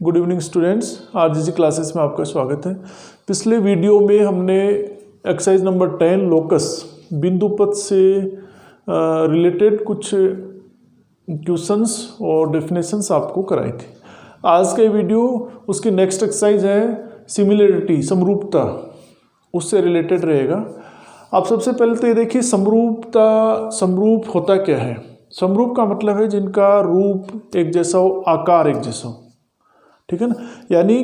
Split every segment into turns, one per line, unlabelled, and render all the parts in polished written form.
Good evening students, RGC classes में आपका स्वागत है। पिछले वीडियो में हमने एक्सरसाइज नंबर 10 लोकस बिंदु पथ से रिलेटेड कुछ क्वेश्चंस और डेफिनेशंस आपको कराए थे। आज का वीडियो उसकी नेक्स्ट एक्सरसाइज है सिमिलरिटी, समरूपता, उससे रिलेटेड रहेगा। आप सबसे पहले तो ये देखिए समरूप होता क्या है। समरूप का मतलब है जिनका रूप एक जैसा हो, आकार एक जैसा हो, ठीक है ना। यानी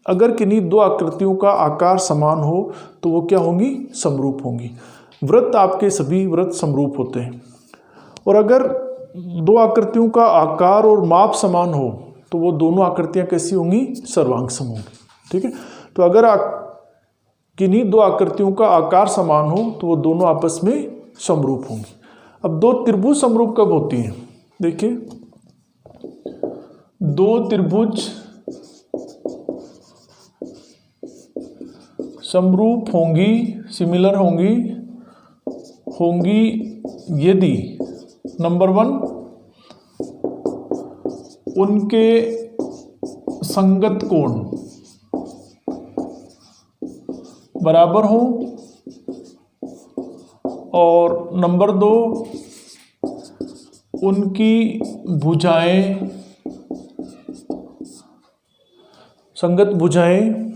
अगर किन्हीं दो आकृतियों का आकार समान हो तो वो क्या होंगी, समरूप होंगी। वृत्त, आपके सभी वृत्त समरूप होते हैं। और अगर दो आकृतियों का आकार और माप समान हो तो वो दोनों आकृतियां कैसी होंगी, सर्वांग सम होंगी, ठीक है। तो अगर किन्हीं दो आकृतियों का आकार समान हो तो वो दोनों आपस में समरूप होंगी। अब दो त्रिभुज समरूप कब होती हैं, देखिए दो त्रिभुज समरूप होंगी, सिमिलर होंगी यदि नंबर 1 उनके संगत कोण बराबर हो और नंबर 2 उनकी भुजाएं, संगत भुजाएं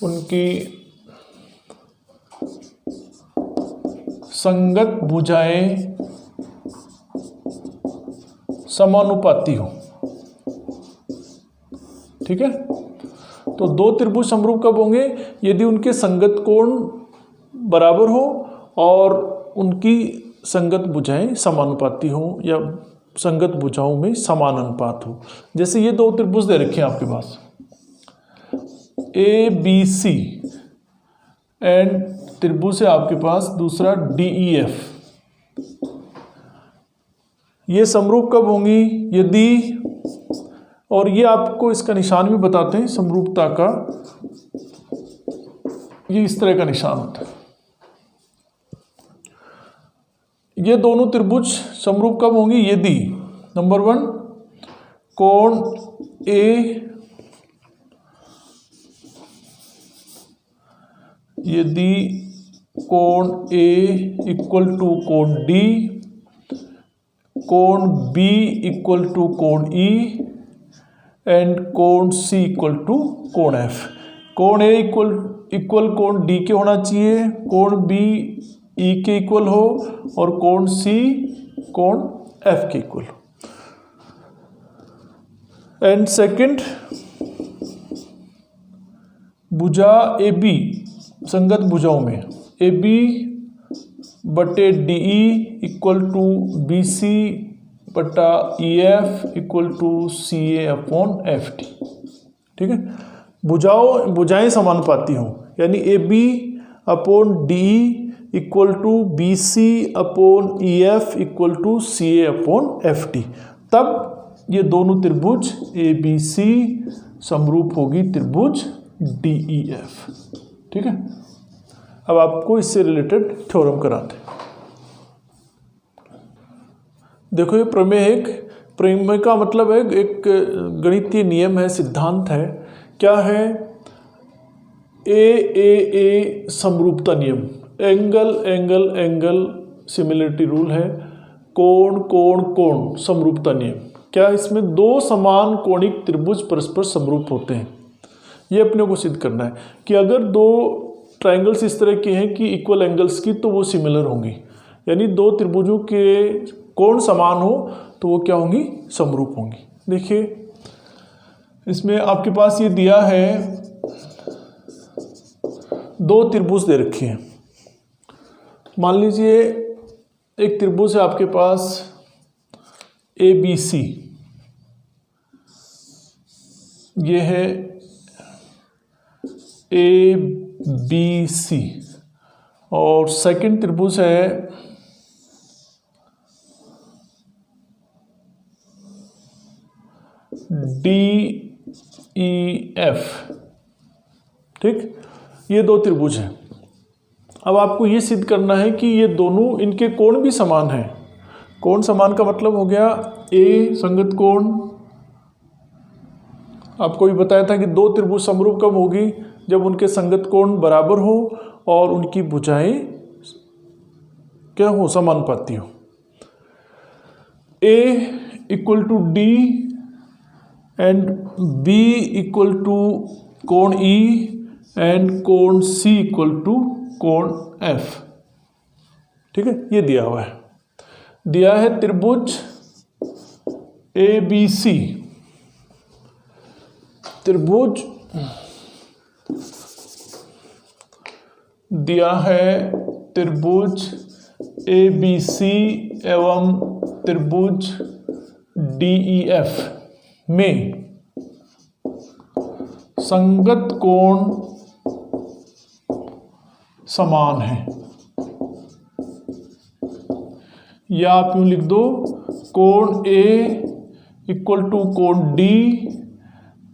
उनकी संगत भुजाएं समानुपाती हो, ठीक है। तो दो त्रिभुज समरूप कब होंगे, यदि उनके संगत कोण बराबर हो और उनकी संगत भुजाएं समानुपाती हो या संगत भुजाओं में समान अनुपात हो। जैसे ये दो त्रिभुज दे रखे हैं आपके पास, ABC एंड त्रिभुज है आपके पास दूसरा DEF। ये समरूप कब होंगी, यदि, और ये आपको इसका निशान भी बताते हैं समरूपता का, ये इस तरह का निशान होता है। ये दोनों त्रिभुज समरूप कब होंगी, यदि नंबर 1 कोण A, यदि कोण A इक्वल टू कोण D, कोण B इक्वल टू कोण E एंड कोण C इक्वल टू कोण F। कोण A इक्वल कोण D के होना चाहिए, कोण B E के इक्वल हो और कोण C कोण F के इक्वल हो। एंड सेकंड, भुजा AB, संगत भुजाओं में AB बटे DE इक्वल टू BC बटा EF equal to CA upon FD, ठीक है। भुजाएं समानुपाती हों, यानी AB upon DE equal to BC upon EF equal to CA upon FD, तब ये दोनों त्रिभुज ABC समरूप होगी त्रिभुज DEF, ठीक है। अब आपको इससे रिलेटेड थ्योरम कराते हैं। देखो ये प्रमेय का मतलब है एक गणितीय नियम है, सिद्धांत है। क्या है, ए समरूपता नियम, एंगल सिमिलरिटी रूल है। कोण समरूपता नियम, क्या इसमें दो समान कोणिक त्रिभुज परस्पर समरूप होते हैं। ये अपने को सिद्ध करना है कि अगर दो ट्रायंगल्स इस तरह के हैं कि इक्वल एंगल्स की, तो वो सिमिलर होंगी। यानी दो त्रिभुजों के कोण समान हो तो वो क्या होंगी, समरूप होंगी। देखिए इसमें आपके पास ये दिया है, दो त्रिभुज दे रखे हैं। मान लीजिए एक त्रिभुज है आपके पास ABC, ये है ABC, और सेकंड त्रिभुज है DEF, ठीक। ये दो त्रिभुज हैं। अब आपको ये सिद्ध करना है कि ये दोनों, इनके कोण भी समान हैं। कोण समान का मतलब हो गया ए संगत कोण। आपको भी बताया था कि दो त्रिभुज समरूप कब होगी, जब उनके संगत कोण बराबर हो और उनकी भुजाएं क्या हो, समानुपाती हो। A equal to D and B equal to कोण ई एंड कोण सी इक्वल टू कोण एफ। ठीक है, ये दिया हुआ है। दिया है त्रिभुज ए बी सी, त्रिभुज दिया है त्रिभुज ए बी सी एवं त्रिभुज डी ई एफ में संगत कोण समान है। या आप यूं लिख दो, कोण ए इक्वल टू कोण डी,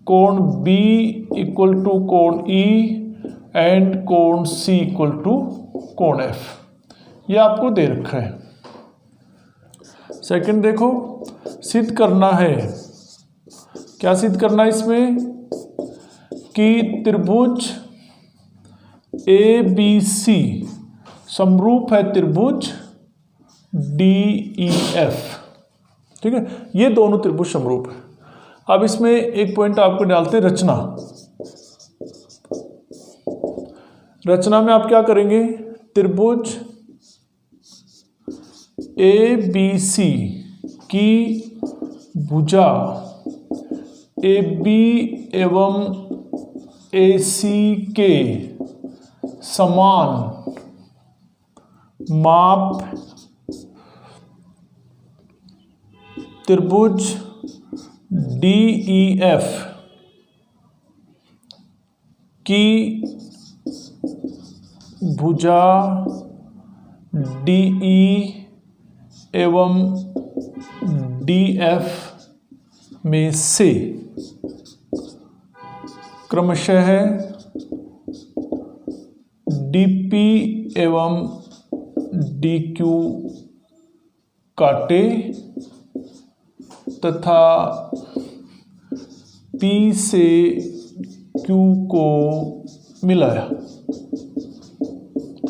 कोण बी इक्वल टू कोण ई एंड कोण सी इक्वल टू कोण एफ। ये आपको दे रखा है। सेकंड देखो, सिद्ध करना है। क्या सिद्ध करना है इसमें कि त्रिभुज ए बी सी समरूप है त्रिभुज डी ई एफ। ठीक है, ये दोनों त्रिभुज समरूप है। अब इसमें एक पॉइंट आपको डालते हैं, रचना। रचना में आप क्या करेंगे, त्रिभुज ए बी सी की भुजा ए बी एवं ए सी के समान माप त्रिभुज डी ई एफ की भुजा डी ई एवं डी एफ में से क्रमशः डी पी एवं डी क्यू काटे तथा P से Q को मिलाया।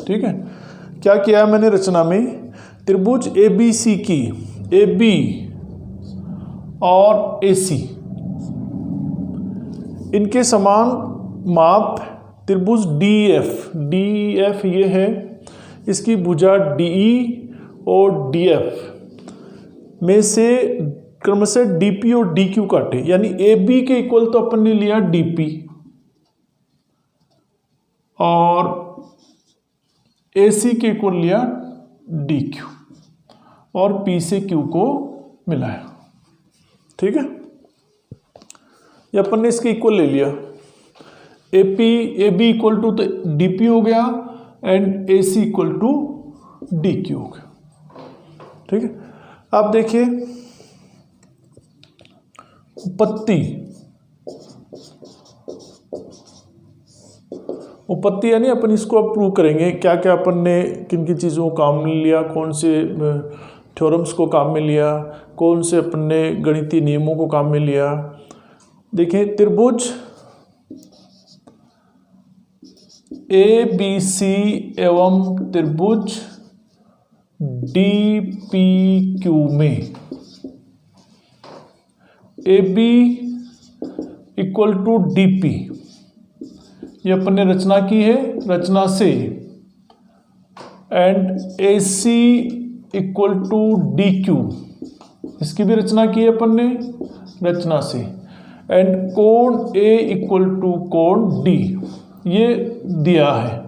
ठीक है, क्या किया मैंने रचना में, त्रिभुज ABC की AB और AC इनके समान माप त्रिभुज DEF ये है, इसकी भुजा DE और DF में से क्रमशः DP और DQ काटे। यानी AB के इक्वल तो अपन ने लिया DP और AC के इक्वल लिया DQ और P से Q को मिलाया। ठीक है, ये अपन ने इसके इक्वल ले लिया। AB इक्वल टू तो DP हो गया and AC equal to DQ हो गया। ठीक है, आप देखिए उपपत्ति यानी अपन इसको अब प्रूव करेंगे, क्या क्या अपन ने किन किन चीज़ों को काम में लिया, कौन से थ्योरम्स को काम में लिया, कौन से अपन ने गणितीय नियमों को काम में लिया। देखें, त्रिभुज ए बी सी एवं त्रिभुज डी पी क्यू में AB इक्वल टू DP ये अपन ने रचना की है, रचना से and AC equal to DQ इसकी भी रचना की है अपन ने, रचना से एंड कोण A इक्वल टू कोण D ये दिया है,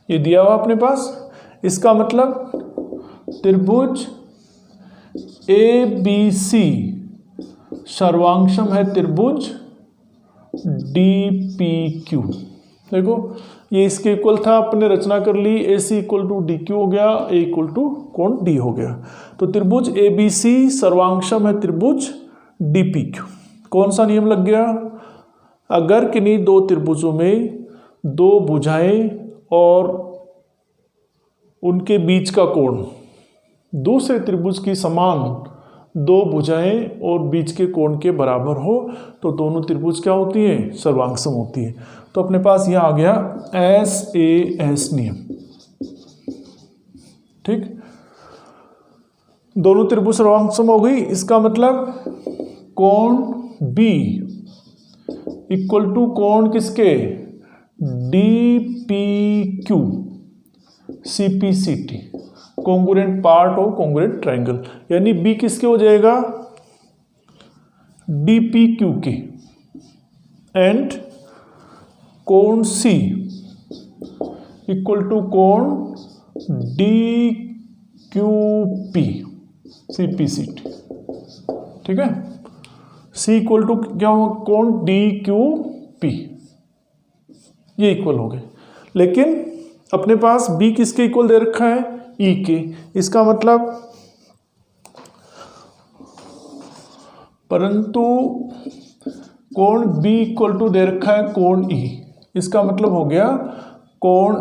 ये दिया हुआ अपने पास। इसका मतलब त्रिभुज ABC सर्वांशम है त्रिभुज DPQ। देखो ये इसके इक्वल था, अपने रचना कर ली, AC इक्वल टू DQ हो गया, A इक्वल टू कोण D हो गया। तो त्रिभुज ABC सर्वांशम है त्रिभुज DPQ। कौन सा नियम लग गया, अगर किन्हीं दो त्रिभुजों में दो भुजाएं और उनके बीच का कोण दूसरे त्रिभुज की समान दो भुजाएं और बीच के कोण के बराबर हो तो दोनों त्रिभुज क्या होती है, सर्वांगसम होती है। तो अपने पास यह आ गया SAS नियम। ठीक, दोनों त्रिभुज सर्वांगसम हो गई। इसका मतलब कोण B इक्वल टू कोण किसके, DPQ CPCT, कॉन्ग्रुएंट पार्ट और कॉन्ग्रुएंट ट्रायंगल, यानी B किसके हो जाएगा, DPQ के, एंड कोण C इक्वल टू कोण DQP CPCT। ठीक है, C इक्वल टू क्या होगा, कोण DQP, ये इक्वल हो गए। लेकिन अपने पास B किसके इक्वल दे रखा है, E के। इसका मतलब परंतु कोण B इक्वल टू दे रखा है कोण E। इसका मतलब हो गया कोण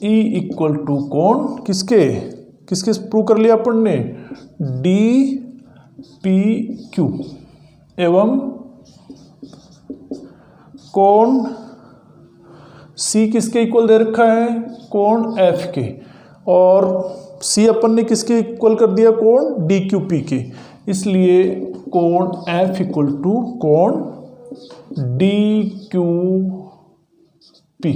E इक्वल टू कोण किसके किसके प्रूव कर लिया अपन ने, DPQ एवं कोण C किसके इक्वल दे रखा है, कोण F के, और C अपन ने किसके इक्वल कर दिया, कोण DQP के। इसलिए कोण F इक्वल टू कोण DQP।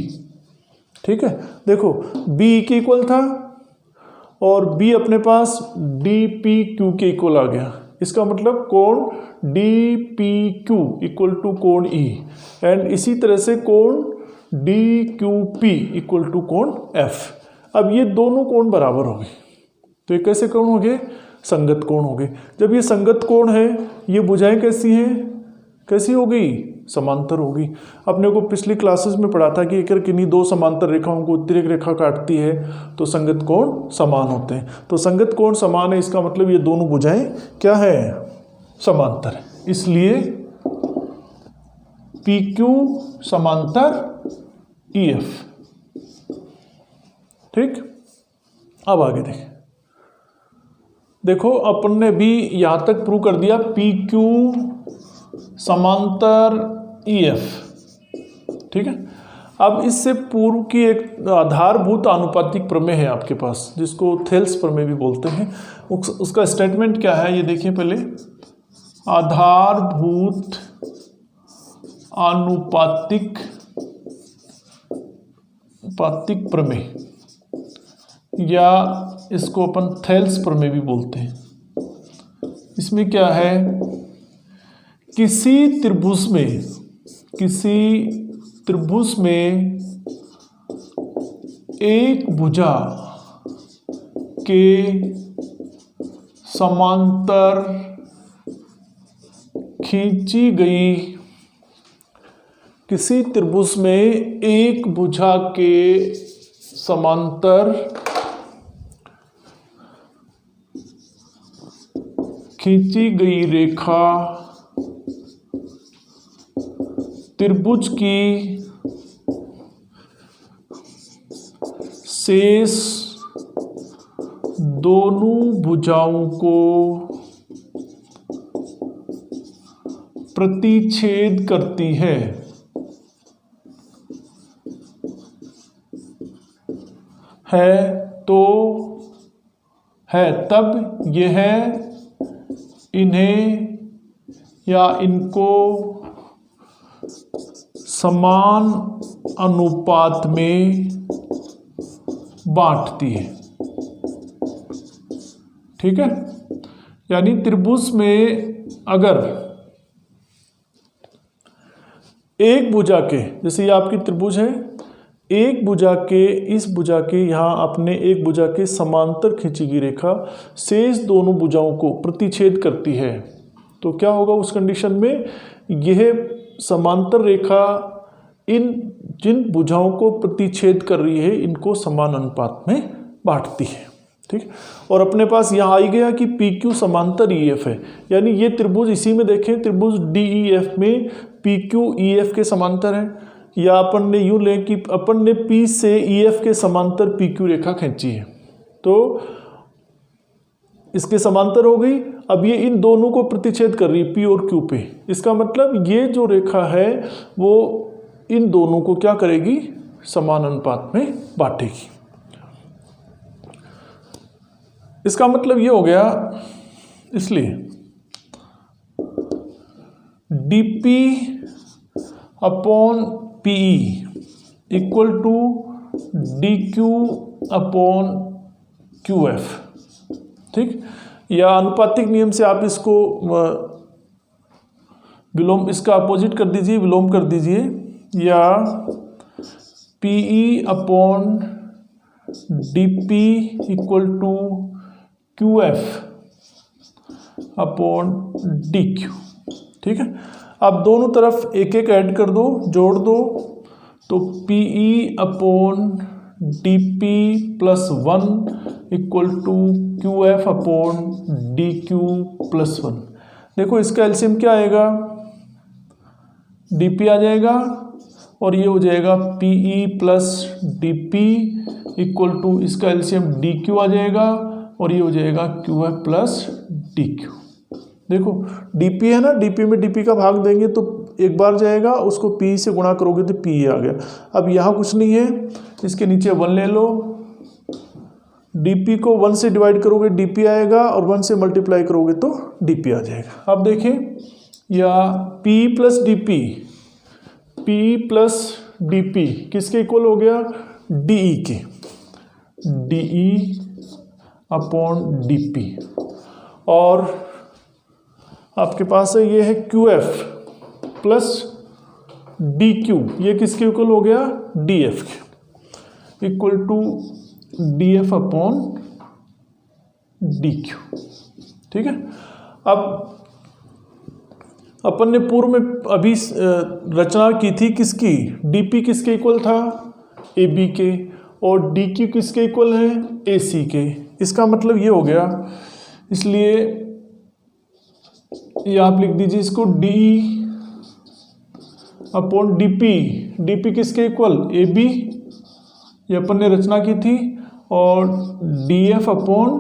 ठीक है, देखो B के इक्वल था और B अपने पास DPQ के इक्वल आ गया। इसका मतलब कोण DPQ इक्वल टू कोण E, एंड इसी तरह से कोण DQP इक्वल टू कोण F। अब ये दोनों कोण बराबर हो गए, तो ये कैसे कोण हो गए, संगत कोण हो गए। जब ये संगत कोण है, ये भुजाएं कैसी हैं, कैसी हो गई, समांतर होगी। अपने को पिछली क्लासेस में पढ़ा था कि अगर किन्हीं दो समांतर रेखाओं को उत्तरीय रेखा काटती है तो संगत कोण समान होते हैं। तो संगत कोण समान है, इसका मतलब ये दोनों भुजाएं क्या है, समांतर है। इसलिए PQ समांतर EF। ठीक, अब आगे देखें। देखो अपन ने भी यहां तक प्रूव कर दिया PQ समांतर EF। ठीक है, अब इससे पूर्व की एक आधारभूत आनुपातिक प्रमेय है आपके पास, जिसको थेल्स प्रमेय भी बोलते हैं। उसका स्टेटमेंट क्या है ये देखिए पहले। आधारभूत आनुपातिक प्रमेय, या इसको अपन थेल्स प्रमेय भी बोलते हैं। इसमें क्या है, किसी त्रिभुज में एक भुजा के समांतर खींची गई, किसी त्रिभुज में एक भुजा के समांतर खींची गई रेखा त्रिभुज की शेष दोनों भुजाओं को प्रतिच्छेद करती है। तब यह इन्हें या इनको समान अनुपात में बांटती है। ठीक है, यानी त्रिभुज में अगर एक भुजा के, जैसे ये आपकी त्रिभुज है, एक भुजा के, इस भुजा के यहाँ अपने एक भुजा के समांतर खींची गई रेखा शेष दोनों भुजाओं को प्रतिच्छेद करती है, तो क्या होगा उस कंडीशन में, यह समांतर रेखा इन जिन भुजाओं को प्रतिच्छेद कर रही है इनको समान अनुपात में बांटती है। ठीक, और अपने पास यहाँ आ ही गया कि PQ समांतर EF है, यानी ये त्रिभुज, इसी में देखें त्रिभुज DEF में PQ EF के समांतर है, या अपन ने यूँ लें कि अपन ने P से EF के समांतर PQ रेखा खींची है। तो इसके समांतर हो गई। अब ये इन दोनों को प्रतिच्छेद कर रही है P और Q पे। इसका मतलब ये जो रेखा है वो इन दोनों को क्या करेगी, समान अनुपात में बांटेगी। इसका मतलब ये हो गया, इसलिए dP upon PE equal to dQ upon QF, ठीक। या अनुपातिक नियम से आप इसको विलोम, इसका अपोजिट कर दीजिए, विलोम कर दीजिए, या PE upon DP equal to QF upon DQ, ठीक है। अब दोनों तरफ एक एक ऐड कर दो, जोड़ दो, तो PE upon DP plus 1 equal to QF upon DQ plus 1। देखो इसका एलसीएम क्या आएगा, DP आ जाएगा और ये हो जाएगा PE plus DP equal to, इसका एलसीएम DQ आ जाएगा और ये हो जाएगा QF प्लस DQ। देखो DP है ना, DP में DP का भाग देंगे तो एक बार जाएगा, उसको P से गुणा करोगे तो PE आ गया। अब यहाँ कुछ नहीं है, इसके नीचे 1 ले लो, DP को 1 से डिवाइड करोगे DP आएगा और 1 से मल्टीप्लाई करोगे तो DP आ जाएगा। अब देखें, या P प्लस DP किसके इक्वल हो गया, DE के, DE अपॉन DP, और आपके पास है ये है QF प्लस DQ, ये किसके इक्वल हो गया, DF के, equal to DF upon DQ, ठीक है। अब अपन ने पूर्व में अभी रचना की थी किसकी, DP किसके इक्वल था, AB के, और DQ किसके इक्वल है, AC के। इसका मतलब ये हो गया, इसलिए ये आप लिख दीजिए इसको DE अपॉन DP किसके इक्वल, AB, ये अपन ने रचना की थी, और DF अपॉन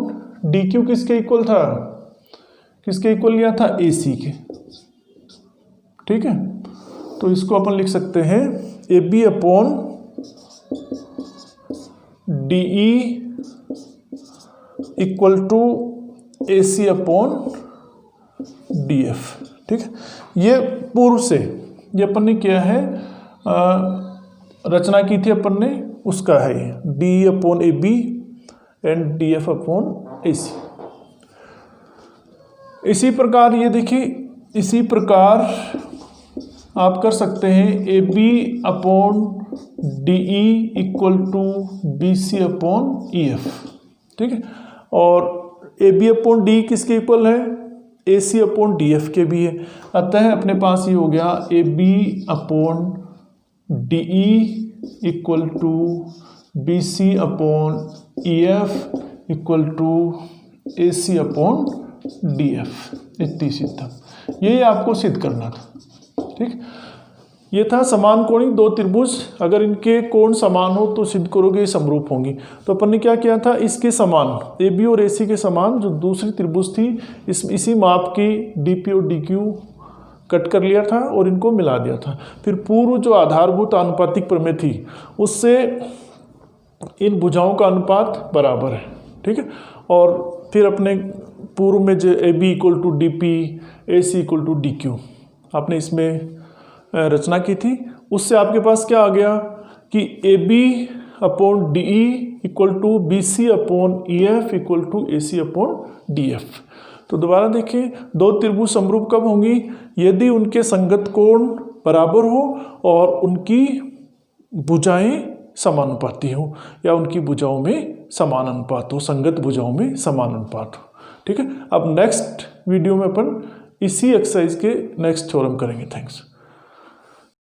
DQ किसके इक्वल था, किसके इक्वल लिया था, AC के, ठीक है। तो इसको अपन लिख सकते हैं AB upon DE equal to AC upon DF, ठीक है। ये पूर्व से ये अपन ने किया है, रचना की थी अपन ने, उसका है DE upon AB and DF upon AC। इसी प्रकार ये देखिए, इसी प्रकार आप कर सकते हैं AB upon DE equal to BC upon EF, ठीक है। और AB अपॉन DE किसके इक्वल है, AC अपॉन DF के भी है। अतः अपने पास ये हो गया AB upon DE equal to BC upon EF equal to AC upon DF। इतनी सिद्ध, ये आपको सिद्ध करना था, ठीक। ये था समान कोणीय दो त्रिभुज, अगर इनके कोण समान हो तो सिद्ध करोगे समरूप होंगी। तो अपन ने क्या किया था, इसके समान AB और AC के समान जो दूसरी त्रिभुज थी, इसी माप की DP और DQ कट कर लिया था और इनको मिला दिया था। फिर पूर्व जो आधारभूत आनुपातिक प्रमेय थी उससे इन भुजाओं का अनुपात बराबर है, ठीक है। और फिर अपने पूर्व में जो AB equal to DP, AC equal to DQ आपने इसमें रचना की थी, उससे आपके पास क्या आ गया कि AB upon DE equal to BC upon EF equal to AC upon DF। तो दोबारा देखिए, दो त्रिभुज समरूप कब होंगी, यदि उनके संगत कोण बराबर हो और उनकी भुजाएं समानुपाती हो, या उनकी भुजाओं में समान अनुपात हो, संगत भुजाओं में समान अनुपात हो, ठीक है। अब नेक्स्ट वीडियो में अपन इसी एक्सरसाइज के नेक्स्ट थ्योरम करेंगे। थैंक्स।